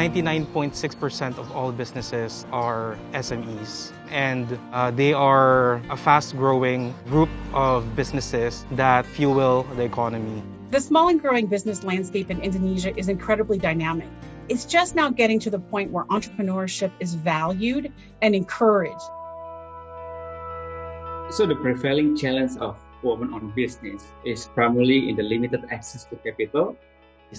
99.6% of all businesses are SMEs, and they are a fast-growing group of businesses that fuel the economy. The small and growing business landscape in Indonesia is incredibly dynamic. It's just now getting to the point where entrepreneurship is valued and encouraged. So the prevailing challenge of women-owned business is primarily in the limited access to capital.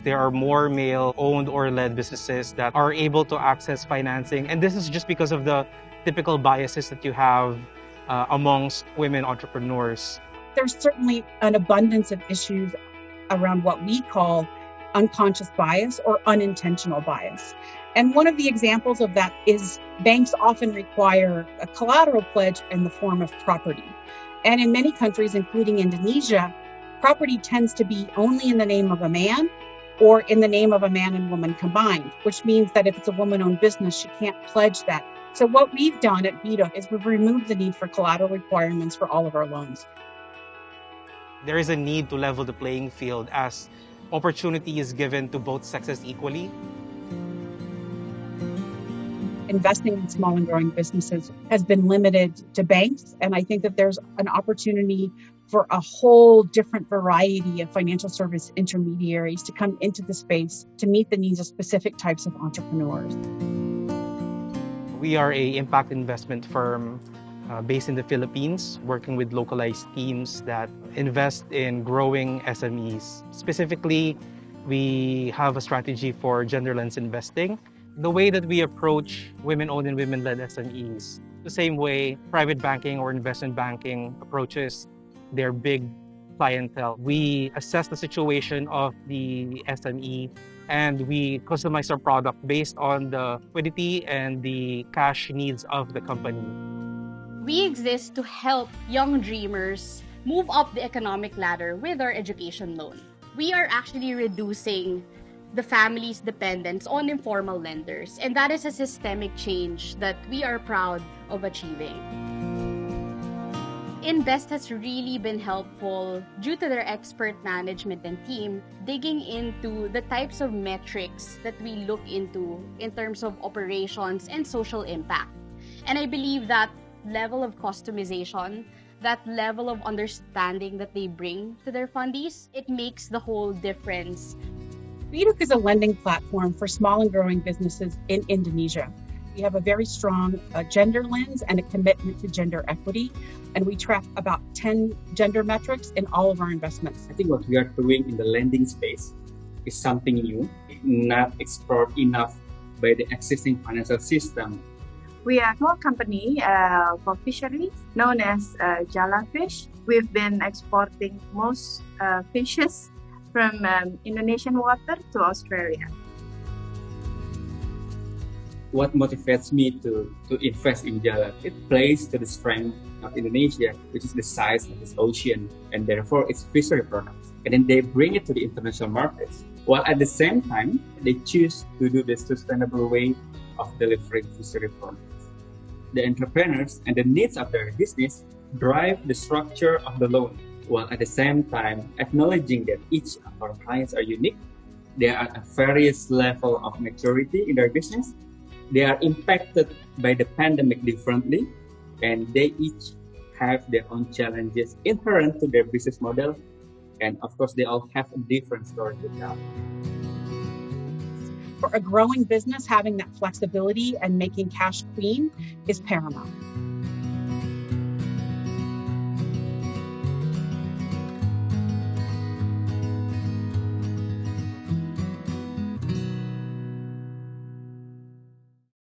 There are more male-owned or led businesses that are able to access financing, and this is just because of the typical biases that you have amongst women entrepreneurs. There's certainly an abundance of issues around what we call unconscious bias or unintentional bias. And one of the examples of that is banks often require a collateral pledge in the form of property. And in many countries, including Indonesia, property tends to be only in the name of a man or in the name of a man and woman combined, which means that if it's a woman-owned business, she can't pledge that. So what we've done at BDOC is we've removed the need for collateral requirements for all of our loans. There is a need to level the playing field as opportunity is given to both sexes equally. Investing in small and growing businesses has been limited to banks, and I think that there's an opportunity for a whole different variety of financial service intermediaries to come into the space to meet the needs of specific types of entrepreneurs. We are an impact investment firm based in the Philippines, working with localized teams that invest in growing SMEs. Specifically, we have a strategy for gender lens investing. The way that we approach women-owned and women-led SMEs, the same way private banking or investment banking approaches their big clientele. We assess the situation of the SME and we customize our product based on the liquidity and the cash needs of the company. We exist to help young dreamers move up the economic ladder with our education loan. We are actually reducing the family's dependence on informal lenders, and that is a systemic change that we are proud of achieving. Invest has really been helpful due to their expert management and team digging into the types of metrics that we look into in terms of operations and social impact. And I believe that level of customization, that level of understanding that they bring to their fundies, it makes the whole difference. BDOC is a lending platform for small and growing businesses in Indonesia. We have a very strong gender lens and a commitment to gender equity, and we track about 10 gender metrics in all of our investments. I think what we are doing in the lending space is something new, not explored enough by the existing financial system. We are a small company for fisheries known as Jalafish. We've been exporting most fishes from Indonesian water to Australia. What motivates me to invest in Jala? It plays to the strength of Indonesia, which is the size of its ocean and therefore its fishery products. And then they bring it to the international markets, while at the same time, they choose to do the sustainable way of delivering fishery products. The entrepreneurs and the needs of their business drive the structure of the loan, while at the same time acknowledging that each of our clients are unique. They are at various level of maturity in their business. They are impacted by the pandemic differently, and they each have their own challenges inherent to their business model. And of course, they all have a different story to tell. For a growing business, having that flexibility and making cash clean is paramount.